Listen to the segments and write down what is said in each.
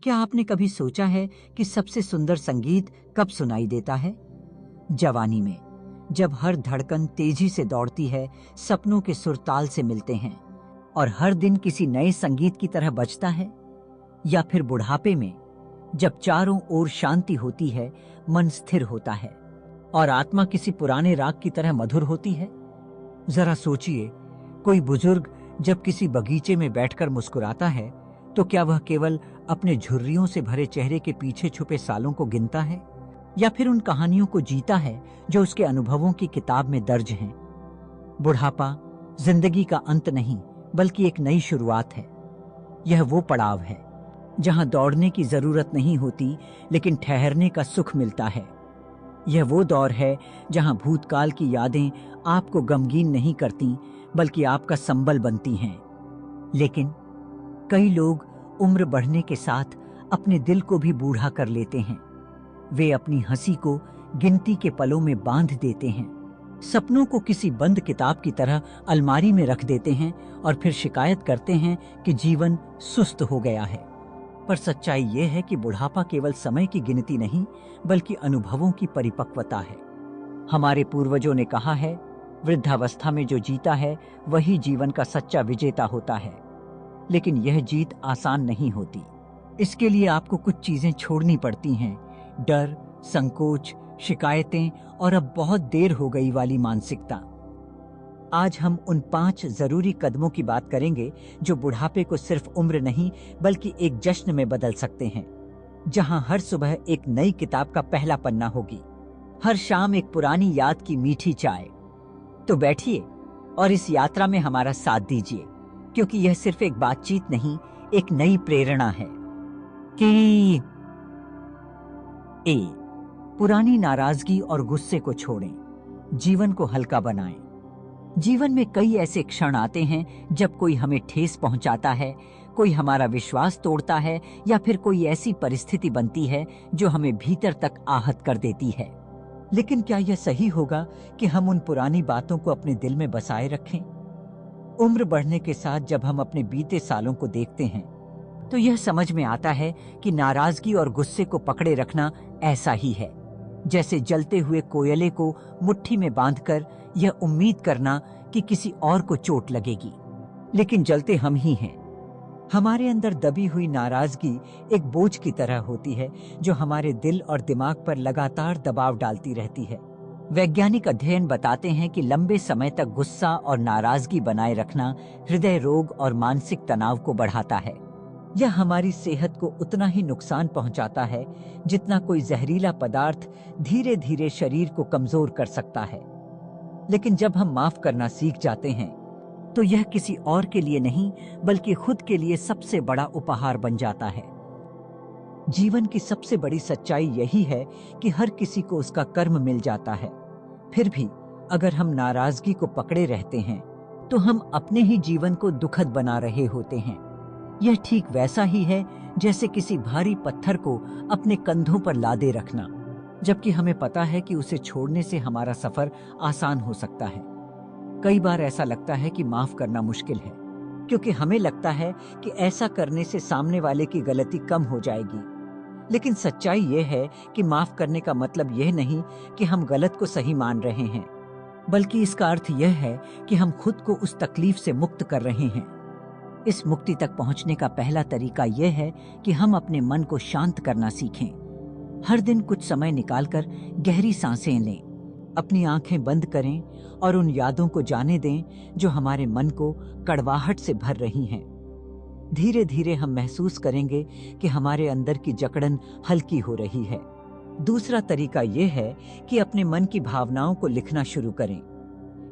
क्या आपने कभी सोचा है कि सबसे सुंदर संगीत कब सुनाई देता है? जवानी में, जब हर धड़कन तेजी से दौड़ती है, सपनों के सुर ताल से मिलते हैं और हर दिन किसी नए संगीत की तरह बजता है। या फिर बुढ़ापे में, जब चारों ओर शांति होती है, मन स्थिर होता है और आत्मा किसी पुराने राग की तरह मधुर होती है। जरा सोचिए, कोई बुजुर्ग जब किसी बगीचे में बैठकर मुस्कुराता है तो क्या वह केवल अपने झुर्रियों से भरे चेहरे के पीछे छुपे सालों को गिनता है, या फिर उन कहानियों को जीता है जो उसके अनुभवों की किताब में दर्ज हैं? बुढ़ापा जिंदगी का अंत नहीं, बल्कि एक नई शुरुआत है। यह वो पड़ाव है जहां दौड़ने की जरूरत नहीं होती, लेकिन ठहरने का सुख मिलता है। यह वो दौर है जहां भूतकाल की यादें आपको गमगीन नहीं करती, बल्कि आपका संबल बनती हैं। लेकिन कई लोग उम्र बढ़ने के साथ अपने दिल को भी बूढ़ा कर लेते हैं। वे अपनी हंसी को गिनती के पलों में बांध देते हैं, सपनों को किसी बंद किताब की तरह अलमारी में रख देते हैं और फिर शिकायत करते हैं कि जीवन सुस्त हो गया है। पर सच्चाई यह है कि बुढ़ापा केवल समय की गिनती नहीं, बल्कि अनुभवों की परिपक्वता है। हमारे पूर्वजों ने कहा है, वृद्धावस्था में जो जीता है वही जीवन का सच्चा विजेता होता है। लेकिन यह जीत आसान नहीं होती। इसके लिए आपको कुछ चीजें छोड़नी पड़ती हैं। डर, संकोच, शिकायतें और अब बहुत देर हो गई वाली मानसिकता। आज हम उन 5 जरूरी कदमों की बात करेंगे जो बुढ़ापे को सिर्फ उम्र नहीं, बल्कि एक जश्न में बदल सकते हैं, जहां हर सुबह एक नई किताब का पहला पन्ना होगी, हर शाम एक पुरानी याद की मीठी चाय। तो बैठिए और इस यात्रा में हमारा साथ दीजिए, क्योंकि यह सिर्फ एक बातचीत नहीं, एक नई प्रेरणा है। कि पुरानी नाराजगी और गुस्से को छोड़ें, जीवन को हल्का बनाएं। जीवन में कई ऐसे क्षण आते हैं जब कोई हमें ठेस पहुंचाता है, कोई हमारा विश्वास तोड़ता है, या फिर कोई ऐसी परिस्थिति बनती है जो हमें भीतर तक आहत कर देती है। लेकिन क्या यह सही होगा कि हम उन पुरानी बातों को अपने दिल में बसाए रखें? उम्र बढ़ने के साथ जब हम अपने बीते सालों को देखते हैं तो यह समझ में आता है कि नाराजगी और गुस्से को पकड़े रखना ऐसा ही है जैसे जलते हुए कोयले को मुट्ठी में बांधकर यह उम्मीद करना कि किसी और को चोट लगेगी। लेकिन जलते हम ही हैं। हमारे अंदर दबी हुई नाराजगी एक बोझ की तरह होती है जो हमारे दिल और दिमाग पर लगातार दबाव डालती रहती है। वैज्ञानिक अध्ययन बताते हैं कि लंबे समय तक गुस्सा और नाराजगी बनाए रखना हृदय रोग और मानसिक तनाव को बढ़ाता है। यह हमारी सेहत को उतना ही नुकसान पहुंचाता है जितना कोई जहरीला पदार्थ धीरे धीरे शरीर को कमजोर कर सकता है। लेकिन जब हम माफ करना सीख जाते हैं तो यह किसी और के लिए नहीं, बल्कि खुद के लिए सबसे बड़ा उपहार बन जाता है। जीवन की सबसे बड़ी सच्चाई यही है कि हर किसी को उसका कर्म मिल जाता है। फिर भी अगर हम नाराजगी को पकड़े रहते हैं तो हम अपने ही जीवन को दुखद बना रहे होते हैं। यह ठीक वैसा ही है जैसे किसी भारी पत्थर को अपने कंधों पर लादे रखना, जबकि हमें पता है कि उसे छोड़ने से हमारा सफर आसान हो सकता है। कई बार ऐसा लगता है कि माफ करना मुश्किल है, क्योंकि हमें लगता है कि ऐसा करने से सामने वाले की गलती कम हो जाएगी। लेकिन सच्चाई यह है कि माफ करने का मतलब यह नहीं कि हम गलत को सही मान रहे हैं, बल्कि इसका अर्थ यह है कि हम खुद को उस तकलीफ से मुक्त कर रहे हैं। इस मुक्ति तक पहुंचने का पहला तरीका यह है कि हम अपने मन को शांत करना सीखें। हर दिन कुछ समय निकालकर गहरी सांसें लें, अपनी आंखें बंद करें और उन यादों को जाने दें जो हमारे मन को कड़वाहट से भर रही हैं। धीरे धीरे हम महसूस करेंगे कि हमारे अंदर की जकड़न हल्की हो रही है। दूसरा तरीका यह है कि अपने मन की भावनाओं को लिखना शुरू करें।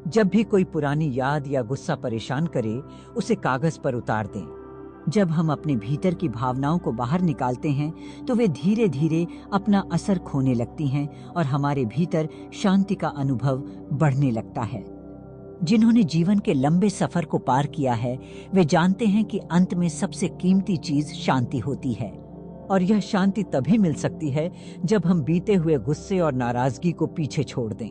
जब भी कोई पुरानी याद या गुस्सा परेशान करे, उसे कागज पर उतार दें। जब हम अपने भीतर की भावनाओं को बाहर निकालते हैं तो वे धीरे धीरे अपना असर खोने लगती हैं और हमारे भीतर शांति का अनुभव बढ़ने लगता है। जिन्होंने जीवन के लंबे सफर को पार किया है, वे जानते हैं कि अंत में सबसे कीमती चीज शांति होती है, और यह शांति तभी मिल सकती है जब हम बीते हुए गुस्से और नाराजगी को पीछे छोड़ दें।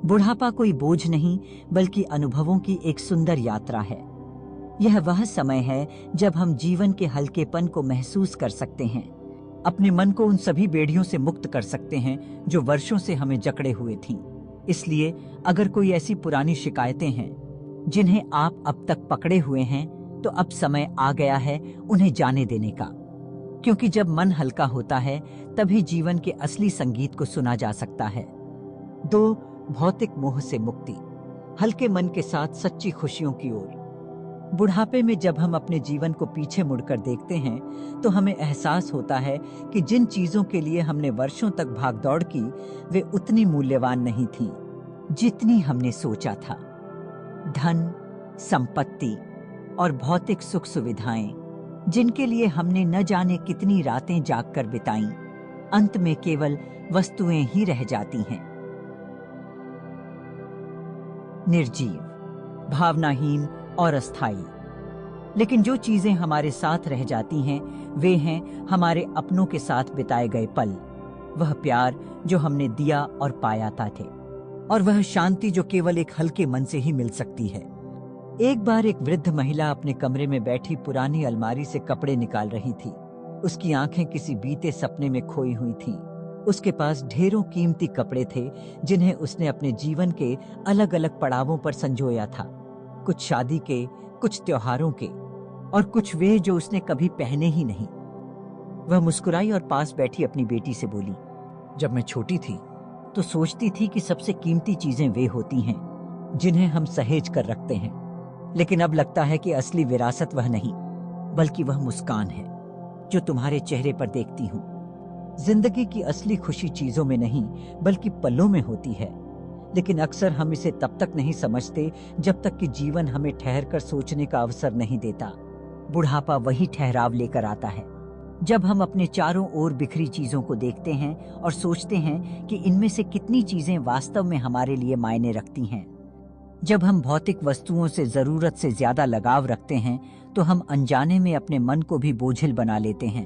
बुढ़ापा कोई बोझ नहीं, बल्कि अनुभवों की एक सुंदर यात्रा है। यह वह समय है जब हम जीवन के हल्केपन को महसूस कर सकते हैं, अपने मन को उन सभी बेड़ियों से मुक्त कर सकते हैं जो वर्षों से हमें जकड़े हुए थीं। इसलिए अगर कोई ऐसी पुरानी शिकायतें हैं जिन्हें आप अब तक पकड़े हुए हैं, तो अब समय आ गया है उन्हें जाने देने का। क्योंकि जब मन हल्का होता है तभी जीवन के असली संगीत को सुना जा सकता है। 2. भौतिक मोह से मुक्ति, हल्के मन के साथ सच्ची खुशियों की ओर। बुढ़ापे में जब हम अपने जीवन को पीछे मुड़कर देखते हैं तो हमें एहसास होता है कि जिन चीजों के लिए हमने वर्षों तक भागदौड़ की वे उतनी मूल्यवान नहीं थीं जितनी हमने सोचा था। धन, संपत्ति और भौतिक सुख सुविधाएं जिनके लिए हमने न जाने कितनी रातें जागकर बिताईं, अंत में केवल वस्तुएं ही रह जाती हैं। निर्जीव, भावनाहीन और अस्थायी। लेकिन जो चीजें हमारे साथ रह जाती हैं वे हैं हमारे अपनों के साथ बिताए गए पल, वह प्यार जो हमने दिया और पाया था और वह शांति जो केवल एक हल्के मन से ही मिल सकती है। एक बार एक वृद्ध महिला अपने कमरे में बैठी पुरानी अलमारी से कपड़े निकाल रही थी। उसकी आंखें किसी बीते सपने में खोई हुई थीं। उसके पास ढेरों कीमती कपड़े थे जिन्हें उसने अपने जीवन के अलग अलग पड़ावों पर संजोया था। कुछ शादी के, कुछ त्योहारों के और कुछ वे जो उसने कभी पहने ही नहीं। वह मुस्कुराई और पास बैठी अपनी बेटी से बोली, जब मैं छोटी थी तो सोचती थी कि सबसे कीमती चीजें वे होती हैं जिन्हें हम सहेज कर रखते हैं, लेकिन अब लगता है कि असली विरासत वह नहीं बल्कि वह मुस्कान है जो तुम्हारे चेहरे पर देखती हूँ। जिंदगी की असली खुशी चीजों में नहीं बल्कि पलों में होती है, लेकिन अक्सर हम इसे तब तक नहीं समझते जब तक कि जीवन हमें ठहर कर सोचने का अवसर नहीं देता। बुढ़ापा वही ठहराव लेकर आता है जब हम अपने चारों ओर बिखरी चीजों को देखते हैं और सोचते हैं कि इनमें से कितनी चीजें वास्तव में हमारे लिए मायने रखती हैं। जब हम भौतिक वस्तुओं से जरूरत से ज्यादा लगाव रखते हैं तो हम अनजाने में अपने मन को भी बोझिल बना लेते हैं।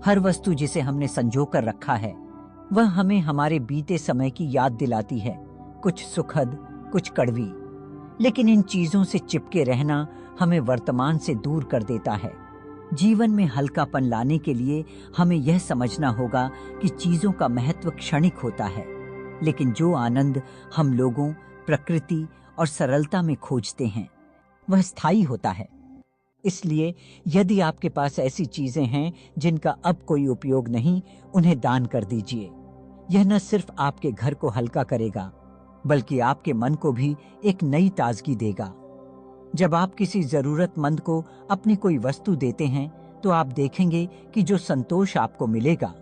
हर वस्तु जिसे हमने संजो कर रखा है वह हमें हमारे बीते समय की याद दिलाती है, कुछ सुखद, कुछ कड़वी, लेकिन इन चीजों से चिपके रहना हमें वर्तमान से दूर कर देता है। जीवन में हल्कापन लाने के लिए हमें यह समझना होगा कि चीजों का महत्व क्षणिक होता है, लेकिन जो आनंद हम लोगों, प्रकृति और सरलता में खोजते हैं वह स्थायी होता है। इसलिए यदि आपके पास ऐसी चीजें हैं जिनका अब कोई उपयोग नहीं, उन्हें दान कर दीजिए। यह न सिर्फ आपके घर को हल्का करेगा बल्कि आपके मन को भी एक नई ताजगी देगा। जब आप किसी जरूरतमंद को अपनी कोई वस्तु देते हैं तो आप देखेंगे कि जो संतोष आपको मिलेगा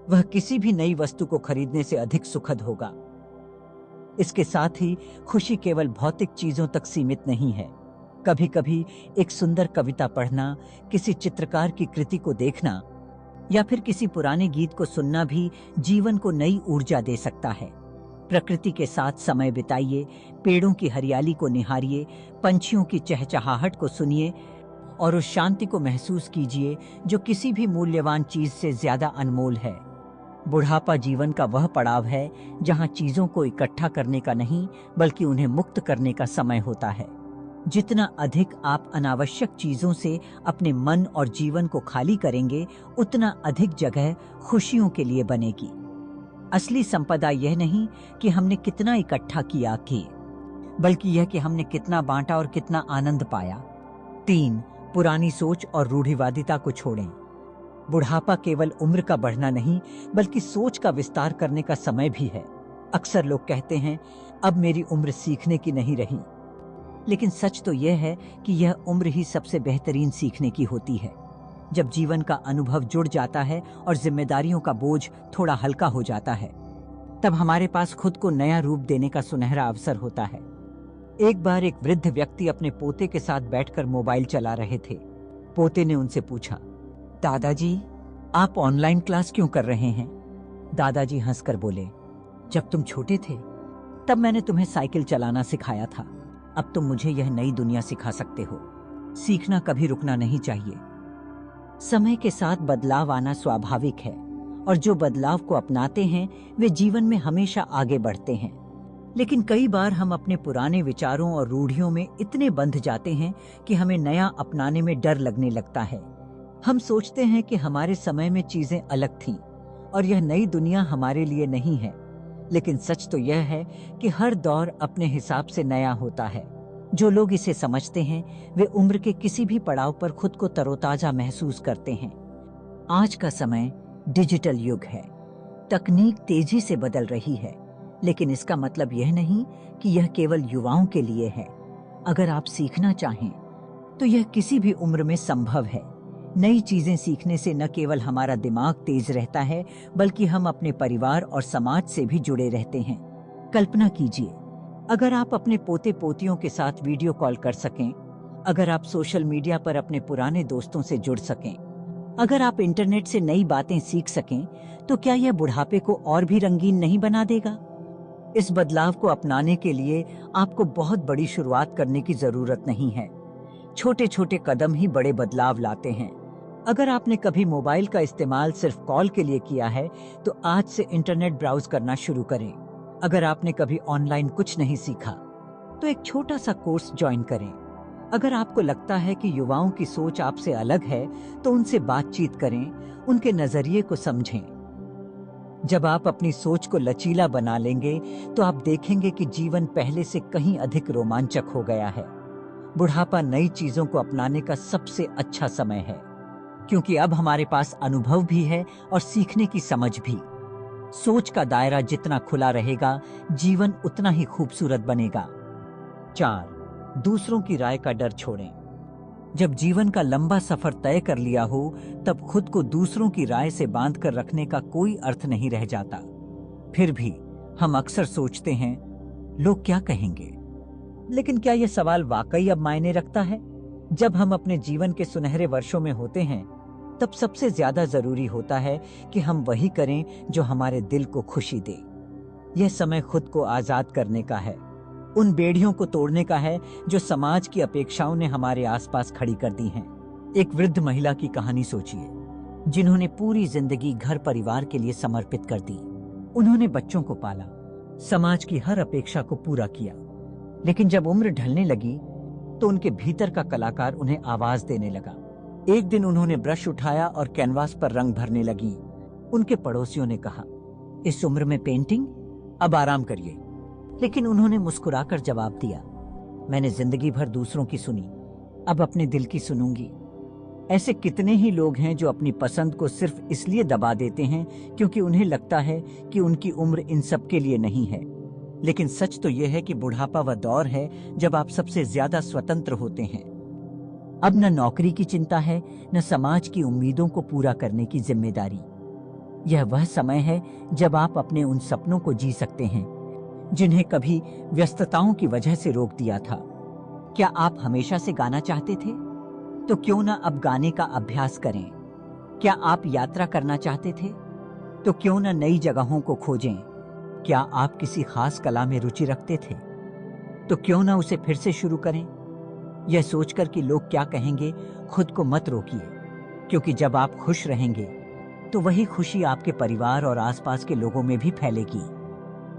वह किसी भी नई वस्तु को खरीदने से अधिक सुखद होगा। इसके साथ ही खुशी केवल भौतिक चीजों तक सीमित नहीं है। कभी कभी एक सुंदर कविता पढ़ना, किसी चित्रकार की कृति को देखना या फिर किसी पुराने गीत को सुनना भी जीवन को नई ऊर्जा दे सकता है। प्रकृति के साथ समय बिताइए, पेड़ों की हरियाली को निहारिए, पंछियों की चहचहाहट को सुनिए और उस शांति को महसूस कीजिए जो किसी भी मूल्यवान चीज से ज्यादा अनमोल है। बुढ़ापा जीवन का वह पड़ाव है जहां चीजों को इकट्ठा करने का नहीं बल्कि उन्हें मुक्त करने का समय होता है। जितना अधिक आप अनावश्यक चीजों से अपने मन और जीवन को खाली करेंगे, उतना अधिक जगह खुशियों के लिए बनेगी। असली संपदा यह नहीं कि हमने कितना इकट्ठा किया बल्कि यह कि हमने कितना बांटा और कितना आनंद पाया। 3. पुरानी सोच और रूढ़िवादिता को छोड़ें। बुढ़ापा केवल उम्र का बढ़ना नहीं बल्कि सोच का विस्तार करने का समय भी है। अक्सर लोग कहते हैं, अब मेरी उम्र सीखने की नहीं रही, लेकिन सच तो यह है कि यह उम्र ही सबसे बेहतरीन सीखने की होती है। जब जीवन का अनुभव जुड़ जाता है और जिम्मेदारियों का बोझ थोड़ा हल्का हो जाता है, तब हमारे पास खुद को नया रूप देने का सुनहरा अवसर होता है। एक बार एक वृद्ध व्यक्ति अपने पोते के साथ बैठकर मोबाइल चला रहे थे। पोते ने उनसे पूछा, दादाजी, आप ऑनलाइन क्लास क्यों कर रहे हैं? दादाजी हंसकर बोले, जब तुम छोटे थे तब मैंने तुम्हें साइकिल चलाना सिखाया था। अब तुम मुझे यह नई दुनिया सिखा सकते हो। सीखना कभी रुकना नहीं चाहिए। समय के साथ बदलाव आना स्वाभाविक है और जो बदलाव को अपनाते हैं वे जीवन में हमेशा आगे बढ़ते हैं। लेकिन कई बार हम अपने पुराने विचारों और रूढ़ियों में इतने बंध जाते हैं कि हमें नया अपनाने में डर लगने लगता है। हम सोचते हैं कि हमारे समय में चीजें अलग थीं और यह नई दुनिया हमारे लिए नहीं है। लेकिन सच तो यह है कि हर दौर अपने हिसाब से नया होता है। जो लोग इसे समझते हैं वे उम्र के किसी भी पड़ाव पर खुद को तरोताजा महसूस करते हैं। आज का समय डिजिटल युग है। तकनीक तेजी से बदल रही है, लेकिन इसका मतलब यह नहीं कि यह केवल युवाओं के लिए है। अगर आप सीखना चाहें तो यह किसी भी उम्र में संभव है। नई चीजें सीखने से न केवल हमारा दिमाग तेज रहता है, बल्कि हम अपने परिवार और समाज से भी जुड़े रहते हैं। कल्पना कीजिए, अगर आप अपने पोते पोतियों के साथ वीडियो कॉल कर सकें, अगर आप सोशल मीडिया पर अपने पुराने दोस्तों से जुड़ सकें, अगर आप इंटरनेट से नई बातें सीख सकें, तो क्या यह बुढ़ापे को और भी रंगीन नहीं बना देगा? इस बदलाव को अपनाने के लिए आपको बहुत बड़ी शुरुआत करने की जरूरत नहीं है। छोटे छोटे कदम ही बड़े बदलाव लाते हैं। अगर आपने कभी मोबाइल का इस्तेमाल सिर्फ कॉल के लिए किया है, तो आज से इंटरनेट ब्राउज करना शुरू करें। अगर आपने कभी ऑनलाइन कुछ नहीं सीखा, तो एक छोटा सा कोर्स ज्वाइन करें। अगर आपको लगता है कि युवाओं की सोच आपसे अलग है, तो उनसे बातचीत करें, उनके नजरिए को समझें। जब आप अपनी सोच को लचीला बना लेंगे, तो आप देखेंगे कि जीवन पहले से कहीं अधिक रोमांचक हो गया है। बुढ़ापा नई चीजों को अपनाने का सबसे अच्छा समय है, क्योंकि अब हमारे पास अनुभव भी है और सीखने की समझ भी। सोच का दायरा जितना खुला रहेगा, जीवन उतना ही खूबसूरत बनेगा। 4. दूसरों की राय का डर छोड़ें। जब जीवन का लंबा सफर तय कर लिया हो, तब खुद को दूसरों की राय से बांध कर रखने का कोई अर्थ नहीं रह जाता। फिर भी हम अक्सर सोचते हैं, लोग क्या कहेंगे? लेकिन क्या यह सवाल वाकई अब मायने रखता है? जब हम अपने जीवन के सुनहरे वर्षों में होते हैं, तब सबसे ज्यादा जरूरी होता है कि हम वही करें जो हमारे दिल को खुशी दे। यह समय खुद को आजाद करने का है, उन बेड़ियों को तोड़ने का है जो समाज की अपेक्षाओं ने हमारे आसपास खड़ी कर दी हैं। एक वृद्ध महिला की कहानी सोचिए, जिन्होंने पूरी जिंदगी घर परिवार के लिए समर्पित कर दी। उन्होंने बच्चों को पाला, समाज की हर अपेक्षा को पूरा किया। लेकिन जब उम्र ढलने लगी, तो उनके भीतर का कलाकार उन्हें आवाज देने लगा। एक दिन उन्होंने ब्रश उठाया और कैनवास पर रंग भरने लगी। उनके पड़ोसियों ने कहा, इस उम्र में पेंटिंग, अब आराम करिए। लेकिन उन्होंने मुस्कुराकर जवाब दिया, मैंने जिंदगी भर दूसरों की सुनी, अब अपने दिल की सुनूंगी। ऐसे कितने ही लोग हैं जो अपनी पसंद को सिर्फ इसलिए दबा देते हैं क्योंकि उन्हें लगता है कि उनकी उम्र इन सब के लिए नहीं है। लेकिन सच तो यह है कि बुढ़ापा वह दौर है जब आप सबसे ज्यादा स्वतंत्र होते हैं। अब न नौकरी की चिंता है, न समाज की उम्मीदों को पूरा करने की जिम्मेदारी। यह वह समय है जब आप अपने उन सपनों को जी सकते हैं जिन्हें कभी व्यस्तताओं की वजह से रोक दिया था। क्या आप हमेशा से गाना चाहते थे? तो क्यों ना अब गाने का अभ्यास करें। क्या आप यात्रा करना चाहते थे? तो क्यों ना नई जगहों को खोजें। क्या आप किसी खास कला में रुचि रखते थे? तो क्यों ना उसे फिर से शुरू करें। यह सोचकर कि लोग क्या कहेंगे, खुद को मत रोकिए, क्योंकि जब आप खुश रहेंगे तो वही खुशी आपके परिवार और आसपास के लोगों में भी फैलेगी।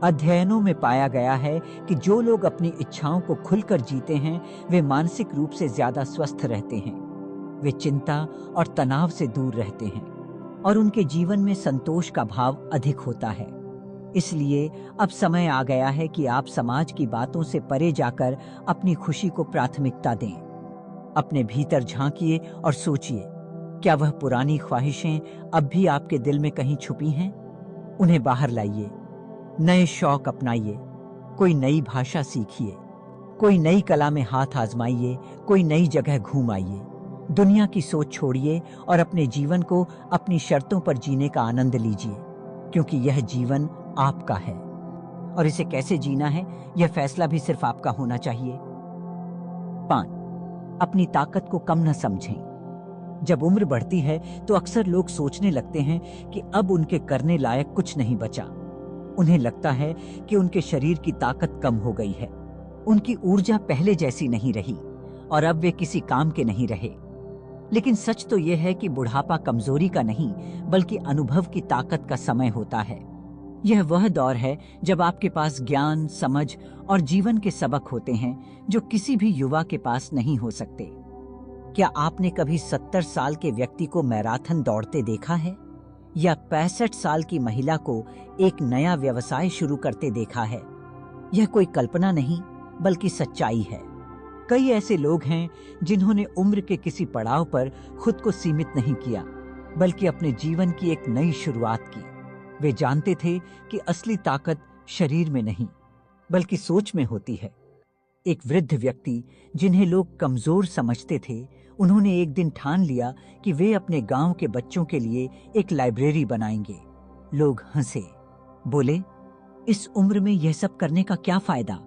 अध्ययनों में पाया गया है कि जो लोग अपनी इच्छाओं को खुलकर जीते हैं, वे मानसिक रूप से ज्यादा स्वस्थ रहते हैं। वे चिंता और तनाव से दूर रहते हैं और उनके जीवन में संतोष का भाव अधिक होता है। इसलिए अब समय आ गया है कि आप समाज की बातों से परे जाकर अपनी खुशी को प्राथमिकता दें। अपने भीतर झांकिए और सोचिए, क्या वह पुरानी ख्वाहिशें अब भी आपके दिल में कहीं छुपी हैं? उन्हें बाहर लाइए, नए शौक अपनाइए, कोई नई भाषा सीखिए, कोई नई कला में हाथ आजमाइए, कोई नई जगह घूम आइए। दुनिया की सोच छोड़िए और अपने जीवन को अपनी शर्तों पर जीने का आनंद लीजिए, क्योंकि यह जीवन आपका है और इसे कैसे जीना है, यह फैसला भी सिर्फ आपका होना चाहिए। 5. अपनी ताकत को कम न समझें। जब उम्र बढ़ती है तो अक्सर लोग सोचने लगते हैं कि अब उनके करने लायक कुछ नहीं बचा। उन्हें लगता है कि उनके शरीर की ताकत कम हो गई है, उनकी ऊर्जा पहले जैसी नहीं रही और अब वे किसी काम के नहीं रहे। लेकिन सच तो यह है कि बुढ़ापा कमजोरी का नहीं, बल्कि अनुभव की ताकत का समय होता है। यह वह दौर है जब आपके पास ज्ञान, समझ और जीवन के सबक होते हैं जो किसी भी युवा के पास नहीं हो सकते। क्या आपने कभी 70 साल के व्यक्ति को मैराथन दौड़ते देखा है या 65 साल की महिला को एक नया व्यवसाय शुरू करते देखा है? यह कोई कल्पना नहीं बल्कि सच्चाई है। कई ऐसे लोग हैं जिन्होंने उम्र के किसी पड़ाव पर खुद को सीमित नहीं किया बल्कि अपने जीवन की एक नई शुरुआत की। वे जानते थे कि असली ताकत शरीर में नहीं बल्कि सोच में होती है। एक वृद्ध व्यक्ति जिन्हें लोग कमजोर समझते थे, उन्होंने एक दिन ठान लिया कि वे अपने गांव के बच्चों के लिए एक लाइब्रेरी बनाएंगे। लोग हंसे, बोले, इस उम्र में यह सब करने का क्या फायदा?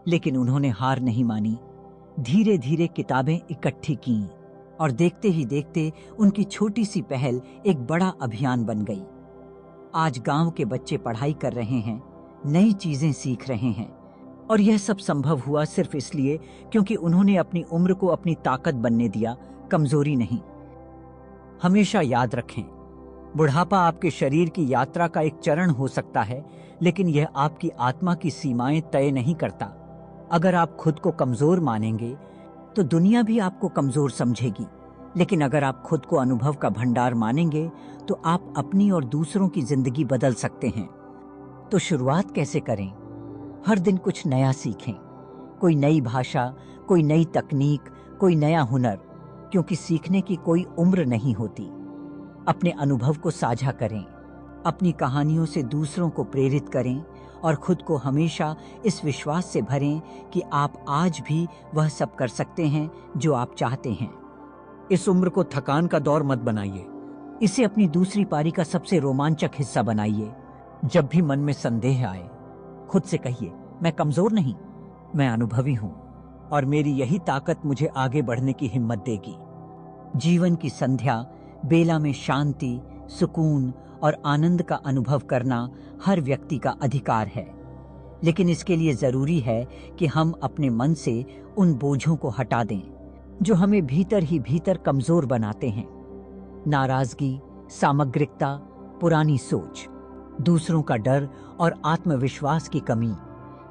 लेकिन उन्होंने हार नहीं मानी। धीरे धीरे किताबें इकट्ठी कीं और देखते ही देखते उनकी छोटी सी पहल एक बड़ा अभियान बन गई। आज गांव के बच्चे पढ़ाई कर रहे हैं, नई चीजें सीख रहे हैं और यह सब संभव हुआ सिर्फ इसलिए क्योंकि उन्होंने अपनी उम्र को अपनी ताकत बनने दिया, कमजोरी नहीं। हमेशा याद रखें, बुढ़ापा आपके शरीर की यात्रा का एक चरण हो सकता है, लेकिन यह आपकी आत्मा की सीमाएं तय नहीं करता। अगर आप खुद को कमजोर मानेंगे तो दुनिया भी आपको कमजोर समझेगी, लेकिन अगर आप खुद को अनुभव का भंडार मानेंगे तो आप अपनी और दूसरों की जिंदगी बदल सकते हैं। तो शुरुआत कैसे करें? हर दिन कुछ नया सीखें, कोई नई भाषा, कोई नई तकनीक, कोई नया हुनर, क्योंकि सीखने की कोई उम्र नहीं होती। अपने अनुभव को साझा करें, अपनी कहानियों से दूसरों को प्रेरित करें और खुद को हमेशा इस विश्वास से भरें कि आप आज भी वह सब कर सकते हैं जो आप चाहते हैं। इस उम्र को थकान का दौर मत बनाइए, इसे अपनी दूसरी पारी का सबसे रोमांचक हिस्सा बनाइए। जब भी मन में संदेह आए, खुद से कहिए, मैं कमजोर नहीं, मैं अनुभवी हूं और मेरी यही ताकत मुझे आगे बढ़ने की हिम्मत देगी। जीवन की संध्या बेला में शांति, सुकून और आनंद का अनुभव करना हर व्यक्ति का अधिकार है, लेकिन इसके लिए जरूरी है कि हम अपने मन से उन बोझों को हटा दें जो हमें भीतर ही भीतर कमजोर बनाते हैं। नाराजगी, सामग्रिकता, पुरानी सोच, दूसरों का डर और आत्मविश्वास की कमी,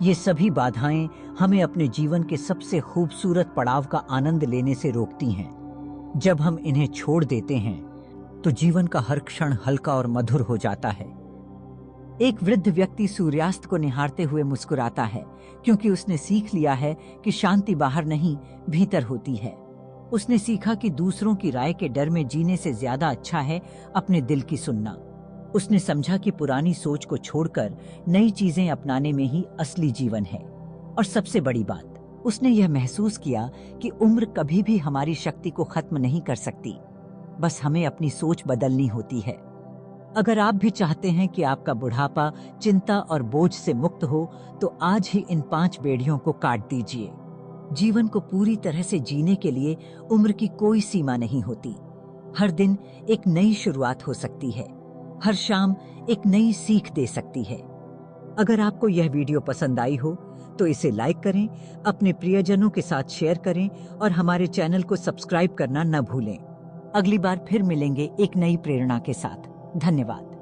ये सभी बाधाएं हमें अपने जीवन के सबसे खूबसूरत पड़ाव का आनंद लेने से रोकती हैं। जब हम इन्हें छोड़ देते हैं तो जीवन का हर क्षण हल्का और मधुर हो जाता है। एक वृद्ध व्यक्ति सूर्यास्त को निहारते हुए मुस्कुराता है क्योंकि उसने सीख लिया है कि शांति बाहर नहीं, भीतर होती है। उसने सीखा कि दूसरों की राय के डर में जीने से ज्यादा अच्छा है अपने दिल की सुनना। उसने समझा कि पुरानी सोच को छोड़कर नई चीजें अपनाने में ही असली जीवन है। और सबसे बड़ी बात, उसने यह महसूस किया कि उम्र कभी भी हमारी शक्ति को खत्म नहीं कर सकती, बस हमें अपनी सोच बदलनी होती है। अगर आप भी चाहते हैं कि आपका बुढ़ापा चिंता और बोझ से मुक्त हो, तो आज ही इन 5 बेड़ियों को काट दीजिए। जीवन को पूरी तरह से जीने के लिए उम्र की कोई सीमा नहीं होती। हर दिन एक नई शुरुआत हो सकती है, हर शाम एक नई सीख दे सकती है। अगर आपको यह वीडियो पसंद आई हो तो इसे लाइक करें, अपने प्रियजनों के साथ शेयर करें और हमारे चैनल को सब्सक्राइब करना न भूलें। अगली बार फिर मिलेंगे एक नई प्रेरणा के साथ। धन्यवाद।